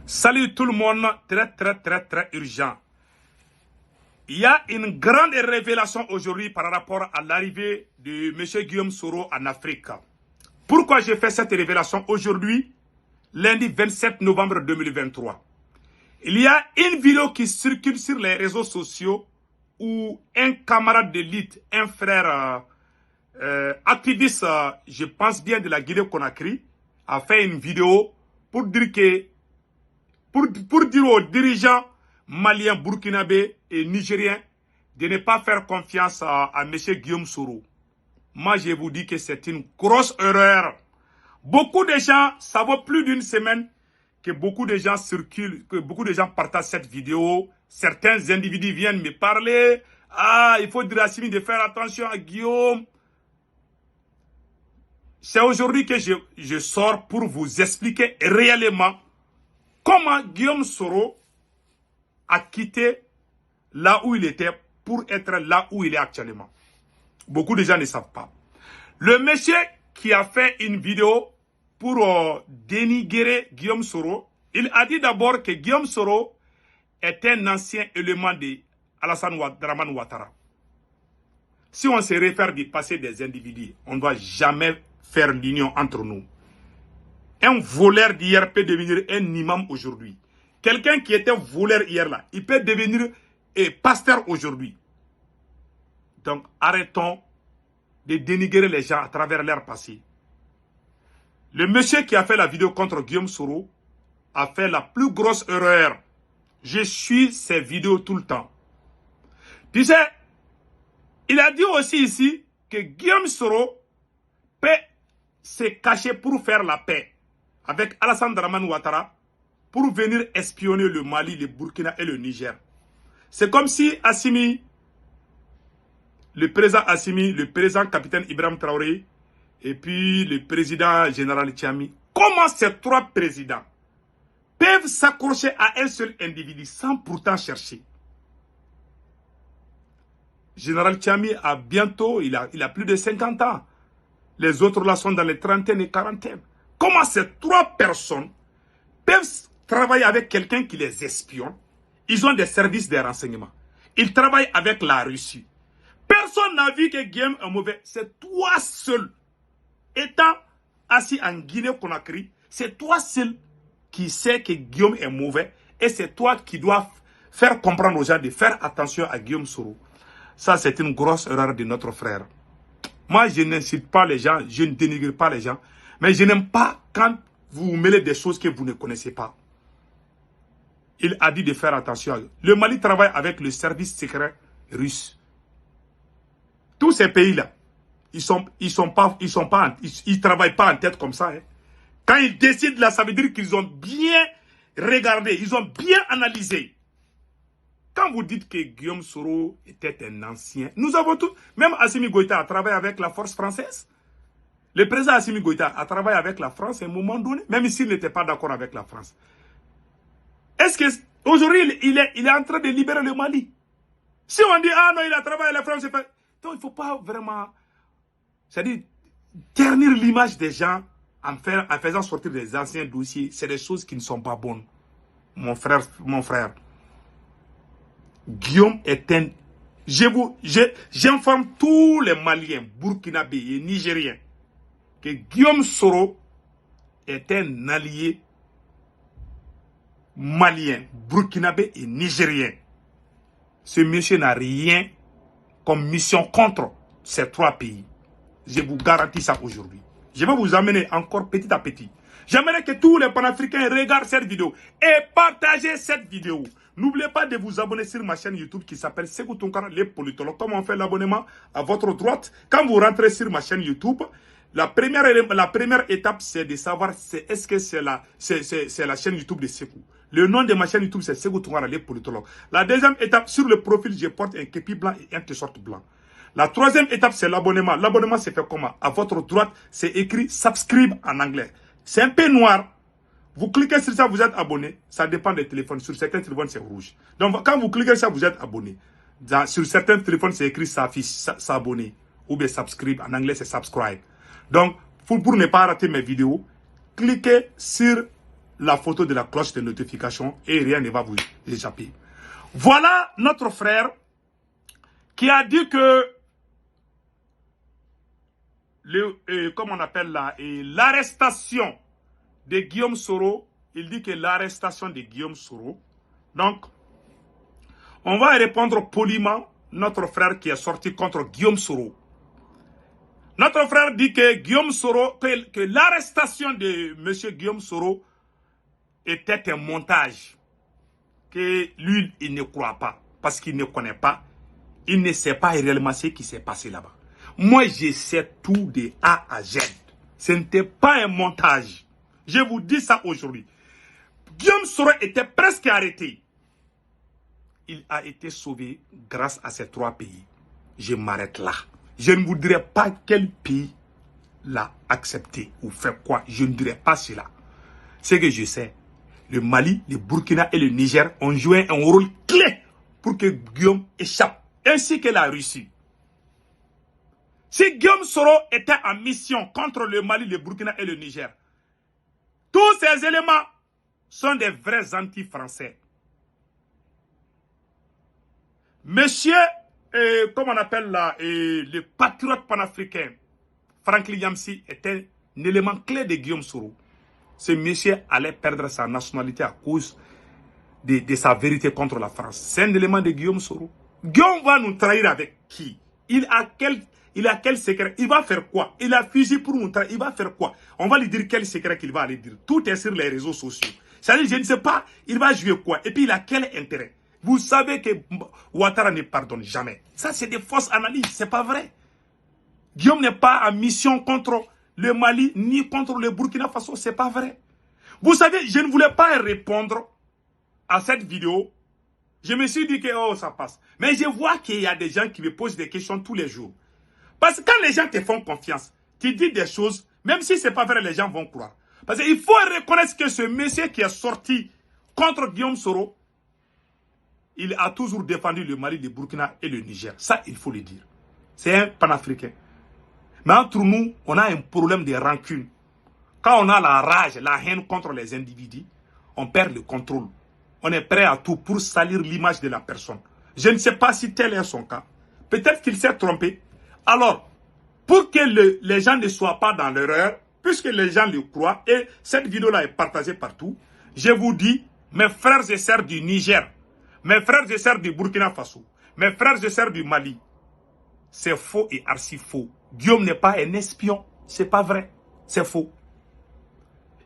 Salut tout le monde, très urgent. Il y a une grande révélation aujourd'hui par rapport à l'arrivée de M. Guillaume Soro en Afrique. Pourquoi j'ai fait cette révélation aujourd'hui, lundi 27 novembre 2023? Il y a une vidéo qui circule sur les réseaux sociaux où un camarade d'élite, un frère activiste, je pense bien de la Guinée-Conakry, a fait une vidéo pour dire que pour dire aux dirigeants maliens, burkinabés et nigériens de ne pas faire confiance à M. Guillaume Soro. Moi, je vous dis que c'est une grosse erreur. Beaucoup de gens, ça vaut plus d'une semaine que beaucoup de gens circulent, que beaucoup de gens partagent cette vidéo. Certains individus viennent me parler. Ah, il faut dire à Assimi de faire attention à Guillaume. C'est aujourd'hui que je sors pour vous expliquer réellement comment Guillaume Soro a quitté là où il était pour être là où il est actuellement. Beaucoup de gens ne savent pas. Le monsieur qui a fait une vidéo pour dénigrer Guillaume Soro, il a dit d'abord que Guillaume Soro est un ancien élément de Alassane Dramane Ouattara. Si on se réfère du passé des individus, on ne doit jamais faire l'union entre nous. Un voleur d'hier peut devenir un imam aujourd'hui. Quelqu'un qui était voleur hier là, il peut devenir pasteur aujourd'hui. Donc arrêtons de dénigrer les gens à travers leur passé. Le monsieur qui a fait la vidéo contre Guillaume Soro a fait la plus grosse erreur. Je suis ses vidéos tout le temps. Tu sais, il a dit aussi ici que Guillaume Soro peut se cacher pour faire la paix avec Alassane Dramane Ouattara pour venir espionner le Mali, le Burkina et le Niger. C'est comme si Assimi, le président capitaine Ibrahim Traoré et puis le président général Tchami, comment ces trois présidents peuvent s'accrocher à un seul individu sans pourtant chercher? Général Tchami a bientôt, il a plus de 50 ans. Les autres là sont dans les trentaines et quarantaines. Comment ces trois personnes peuvent travailler avec quelqu'un qui les espionne? Ils ont des services de renseignement. Ils travaillent avec la Russie. Personne n'a vu que Guillaume est mauvais. C'est toi seul. Étant assis en Guinée-Conakry, c'est toi seul qui sais que Guillaume est mauvais. Et c'est toi qui dois faire comprendre aux gens de faire attention à Guillaume Soro. Ça, c'est une grosse erreur de notre frère. Moi, je n'incite pas les gens, je ne dénigre pas les gens. Mais je n'aime pas quand vous mêlez des choses que vous ne connaissez pas. Il a dit de faire attention. Le Mali travaille avec le service secret russe. Tous ces pays-là, ils travaillent pas en tête comme ça. Hein. Quand ils décident là, ça veut dire qu'ils ont bien regardé, ils ont bien analysé. Quand vous dites que Guillaume Soro était un ancien, nous avons tous, même Assimi Goïta a travaillé avec la force française. Le président Assimi Goïta a travaillé avec la France à un moment donné, même s'il n'était pas d'accord avec la France. Est-ce que aujourd'hui il est en train de libérer le Mali? Si on dit ah non, il a travaillé avec la France, donc il ne faut pas vraiment, c'est-à-dire ternir l'image des gens en faisant sortir des anciens dossiers. C'est des choses qui ne sont pas bonnes. Mon frère. Guillaume est un... J'informe tous les Maliens, Burkinabés et Nigériens que Guillaume Soro est un allié malien, burkinabé et nigérien. Ce monsieur n'a rien comme mission contre ces trois pays. Je vous garantis ça aujourd'hui. Je vais vous amener encore petit à petit. J'aimerais que tous les panafricains regardent cette vidéo et partagez cette vidéo. N'oubliez pas de vous abonner sur ma chaîne YouTube qui s'appelle Sékou Tounkara, les politologues. Comment on fait l'abonnement? À votre droite. Quand vous rentrez sur ma chaîne YouTube, la première étape, c'est de savoir est-ce que c'est la chaîne YouTube de Sékou. Le nom de ma chaîne YouTube, c'est Sékou Tounkara, les politologues. La deuxième étape, sur le profil, je porte un képi blanc et un t-shirt blanc. La troisième étape, c'est l'abonnement. L'abonnement, c'est fait comment? À votre droite, c'est écrit subscribe en anglais. C'est un peu noir. Vous cliquez sur ça, vous êtes abonné. Ça dépend des téléphones. Sur certains téléphones, c'est rouge. Donc, quand vous cliquez sur ça, vous êtes abonné. Sur certains téléphones, c'est écrit s'abonner. Ou bien subscribe. En anglais, c'est subscribe. Donc, pour ne pas rater mes vidéos, cliquez sur la photo de la cloche de notification et rien ne va vous échapper. Voilà notre frère qui a dit que comme on appelle là, l'arrestation de Guillaume Soro, il dit que l'arrestation de Guillaume Soro, donc on va répondre poliment notre frère qui est sorti contre Guillaume Soro. Notre frère dit que Guillaume Soro, que l'arrestation de M. Guillaume Soro était un montage, que lui, il ne croit pas, parce qu'il ne connaît pas, il ne sait pas réellement ce qui s'est passé là-bas. Moi, je sais tout de A à Z. Ce n'était pas un montage. Je vous dis ça aujourd'hui. Guillaume Soro était presque arrêté. Il a été sauvé grâce à ces 3 pays. Je m'arrête là. Je ne vous dirai pas quel pays l'a accepté ou fait quoi. Je ne dirai pas cela. Ce que je sais, le Mali, le Burkina et le Niger ont joué un rôle clé pour que Guillaume échappe, ainsi que la Russie. Si Guillaume Soro était en mission contre le Mali, le Burkina et le Niger, tous ces éléments sont des vrais anti-français. Monsieur, comme on appelle là, le patriote panafricain, Franklin Yamsi, était un élément clé de Guillaume Soro. Ce monsieur allait perdre sa nationalité à cause de sa vérité contre la France. C'est un élément de Guillaume Soro. Guillaume va nous trahir avec qui? Il a quel secret? Il va faire quoi? Il a fusillé pour nous trahir. Il va faire quoi? On va lui dire quel secret qu'il va aller dire. Tout est sur les réseaux sociaux. C'est-à-dire, je ne sais pas, il va jouer quoi? Et puis, il a quel intérêt? Vous savez que Ouattara ne pardonne jamais. Ça, c'est des fausses analyses. C'est pas vrai. Guillaume n'est pas en mission contre le Mali, ni contre le Burkina Faso. C'est pas vrai. Vous savez, je ne voulais pas répondre à cette vidéo. Je me suis dit que, oh, ça passe. Mais je vois qu'il y a des gens qui me posent des questions tous les jours. Parce que quand les gens te font confiance, tu dis des choses, même si ce n'est pas vrai, les gens vont croire. Parce qu'il faut reconnaître que ce monsieur qui est sorti contre Guillaume Soro, il a toujours défendu le Mali, le Burkina et le Niger. Ça, il faut le dire. C'est un panafricain. Mais entre nous, on a un problème de rancune. Quand on a la rage, la haine contre les individus, on perd le contrôle. On est prêt à tout pour salir l'image de la personne. Je ne sais pas si tel est son cas. Peut-être qu'il s'est trompé. Alors, pour que les gens ne soient pas dans l'erreur, puisque les gens le croient, et cette vidéo-là est partagée partout, je vous dis, mes frères et sœurs du Niger, mes frères et sœurs du Burkina Faso, mes frères et sœurs du Mali, c'est faux et archi faux. Guillaume n'est pas un espion. C'est pas vrai. C'est faux.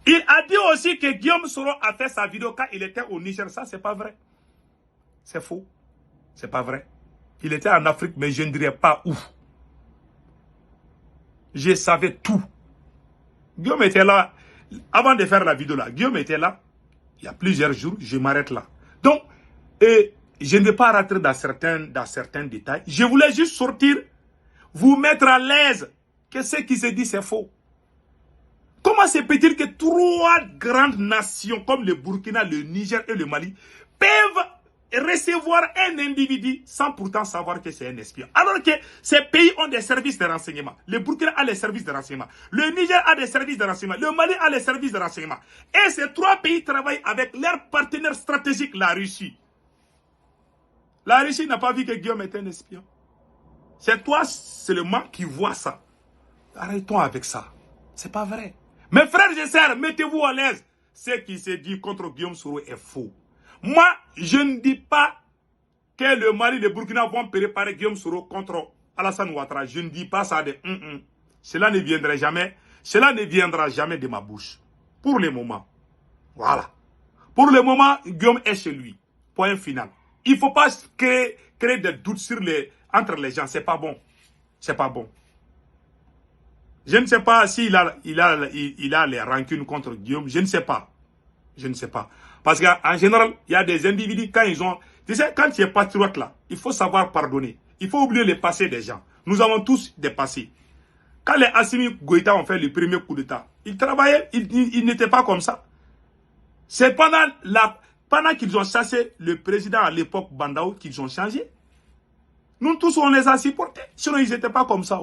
Il a dit aussi que Guillaume Soro a fait sa vidéo quand il était au Niger. Ça, c'est pas vrai. C'est faux. C'est pas vrai. Il était en Afrique, mais je ne dirais pas où. Je savais tout. Guillaume était là. Avant de faire la vidéo là, Guillaume était là. Il y a plusieurs jours, je m'arrête là. Donc, je ne vais pas rentrer dans certains détails. Je voulais juste sortir, vous mettre à l'aise que ce qui se dit, c'est faux. Comment se peut-il que 3 grandes nations comme le Burkina, le Niger et le Mali peuvent recevoir un individu sans pourtant savoir que c'est un espion? Alors que ces pays ont des services de renseignement. Le Burkina a les services de renseignement. Le Niger a des services de renseignement. Le Mali a les services de renseignement. Et ces 3 pays travaillent avec leur partenaire stratégique, la Russie. La Russie n'a pas vu que Guillaume était un espion. C'est toi seulement qui vois ça. Arrêtons avec ça. C'est pas vrai. Mes frères et sœurs, mettez-vous à l'aise. Ce qui se dit contre Guillaume Soro est faux. Moi, je ne dis pas que le Mali et le Burkina vont préparer Guillaume Soro contre Alassane Ouattara. Je ne dis pas ça de Cela ne viendra jamais. Cela ne viendra jamais de ma bouche. Pour le moment. Voilà. Pour le moment, Guillaume est chez lui. Point final. Il ne faut pas créer des doutes entre les gens. C'est pas bon. C'est pas bon. Je ne sais pas s'il a les rancunes contre Guillaume. Je ne sais pas. Je ne sais pas. Parce qu'en général, il y a des individus, quand ils ont... Tu sais, quand tu es patriote là, il faut savoir pardonner. Il faut oublier le passé des gens. Nous avons tous des passés. Quand les Assimi Goïta ont fait le premier coup d'État, ils travaillaient, ils n'étaient pas comme ça. C'est pendant qu'ils ont chassé le président à l'époque Bandao qu'ils ont changé. Nous tous, on les a supportés. Sinon, ils n'étaient pas comme ça.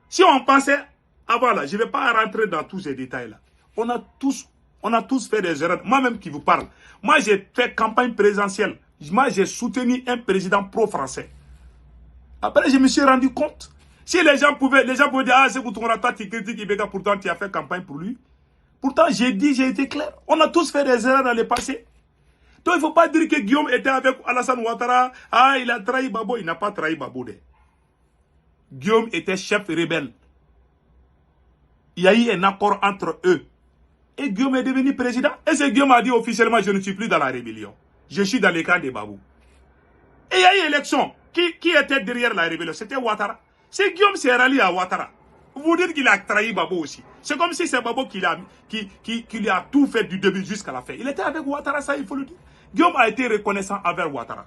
Si on pensait... Avant là, je ne vais pas rentrer dans tous ces détails là. On a tous On a tous fait des erreurs. Moi-même qui vous parle. Moi, j'ai fait campagne présidentielle. Moi, j'ai soutenu un président pro-français. Après, je me suis rendu compte. Si les gens pouvaient dire, ah, c'est pour toi, tu critiques Ibeka, pourtant tu as fait campagne pour lui. Pourtant, j'ai dit, j'ai été clair. On a tous fait des erreurs dans le passé. Donc, il ne faut pas dire que Guillaume était avec Alassane Ouattara. Ah, il a trahi Babo. Il n'a pas trahi Babo. Guillaume était chef rebelle. Il y a eu un accord entre eux. Et Guillaume est devenu président. Et c'est Guillaume a dit officiellement, je ne suis plus dans la rébellion. Je suis dans les camps de Babou. Et il y a eu élection. Qui était derrière la rébellion? C'était Ouattara. C'est Guillaume s'est rallié à Ouattara. Vous dites qu'il a trahi Babo aussi. C'est comme si c'est Babo qui lui a tout fait du début jusqu'à la fin. Il était avec Ouattara, ça il faut le dire. Guillaume a été reconnaissant envers Ouattara.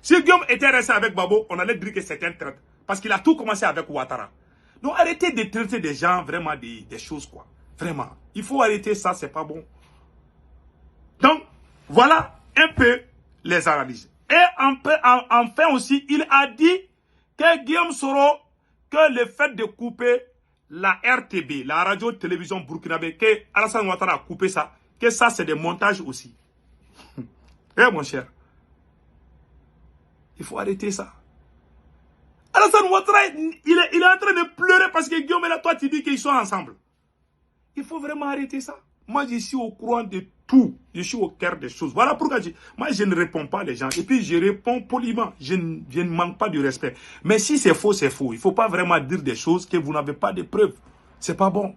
Si Guillaume était resté avec Babo, on allait dire que c'était un traître. Parce qu'il a tout commencé avec Ouattara. Donc arrêtez de traiter des gens vraiment des choses quoi. Vraiment. Il faut arrêter ça, c'est pas bon. Donc, voilà un peu les analyses. Et enfin aussi, il a dit que Guillaume Soro, que le fait de couper la RTB, la radio-télévision burkinabé, que Alassane Ouattara a coupé ça, que ça c'est des montages aussi. Eh mon cher, il faut arrêter ça. Alassane Ouattara, il est en train de pleurer parce que Guillaume et là, toi tu dis qu'ils sont ensemble. Il faut vraiment arrêter ça. Moi, je suis au courant de tout. Je suis au cœur des choses. Voilà pourquoi moi, je ne réponds pas les gens. Et puis, je réponds poliment. Je ne manque pas du respect. Mais si c'est faux, c'est faux. Il ne faut pas vraiment dire des choses que vous n'avez pas de preuves. C'est pas bon.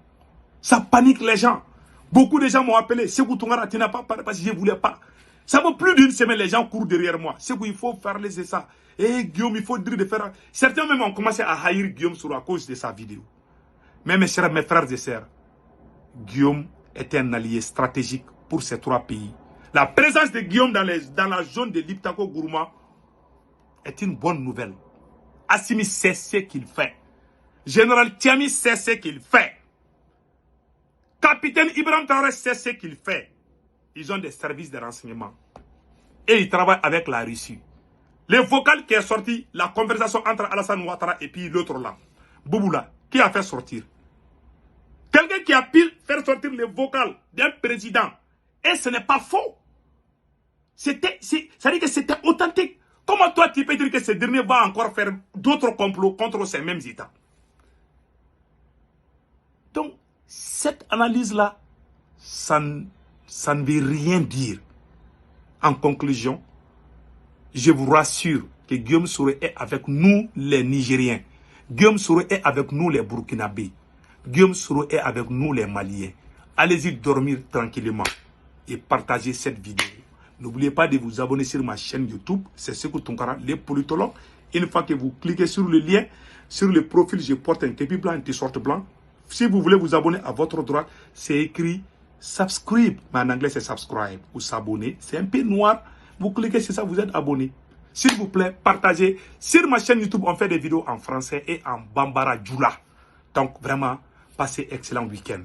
Ça panique les gens. Beaucoup de gens m'ont appelé. Sekou Tounkara, tu n'as pas parlé parce que je ne voulais pas. Ça vaut plus d'une semaine, les gens courent derrière moi. Sekou, il faut faire laisser ça. Et Guillaume, il faut dire de faire... Certains même ont commencé à haïr Guillaume sur à cause de sa vidéo. Mais mes frères et sœurs, Guillaume est un allié stratégique pour ces trois pays. La présence de Guillaume dans la zone de Liptako-Gourma est une bonne nouvelle. Assimi sait ce qu'il fait. Général Tiami sait ce qu'il fait. Capitaine Ibrahim Traoré sait ce qu'il fait. Ils ont des services de renseignement. Et ils travaillent avec la Russie. Le vocal qui est sorti, la conversation entre Alassane Ouattara et puis l'autre là, Bouboula, qui a fait sortir? Quelqu'un qui a pu faire sortir le vocal d'un président. Et ce n'est pas faux. Ça veut dire que c'était authentique. Comment toi tu peux dire que ce dernier va encore faire d'autres complots contre ces mêmes États? Donc, cette analyse-là, ça ne veut rien dire. En conclusion, je vous rassure que Guillaume Soro est avec nous les Nigériens. Guillaume Soro est avec nous les Burkinabés. Guillaume Soro est avec nous les Maliens. Allez-y dormir tranquillement et partagez cette vidéo. N'oubliez pas de vous abonner sur ma chaîne YouTube. C'est Sekou Tounkara, les politologues. Une fois que vous cliquez sur le lien, sur le profil, je porte un képi blanc, un t-shirt blanc. Si vous voulez vous abonner à votre droit, c'est écrit subscribe. Mais en anglais, c'est subscribe ou s'abonner. C'est un peu noir. Vous cliquez sur ça, vous êtes abonné. S'il vous plaît, partagez. Sur ma chaîne YouTube, on fait des vidéos en français et en Bambara Djoula. Donc, vraiment, passez excellent week-end.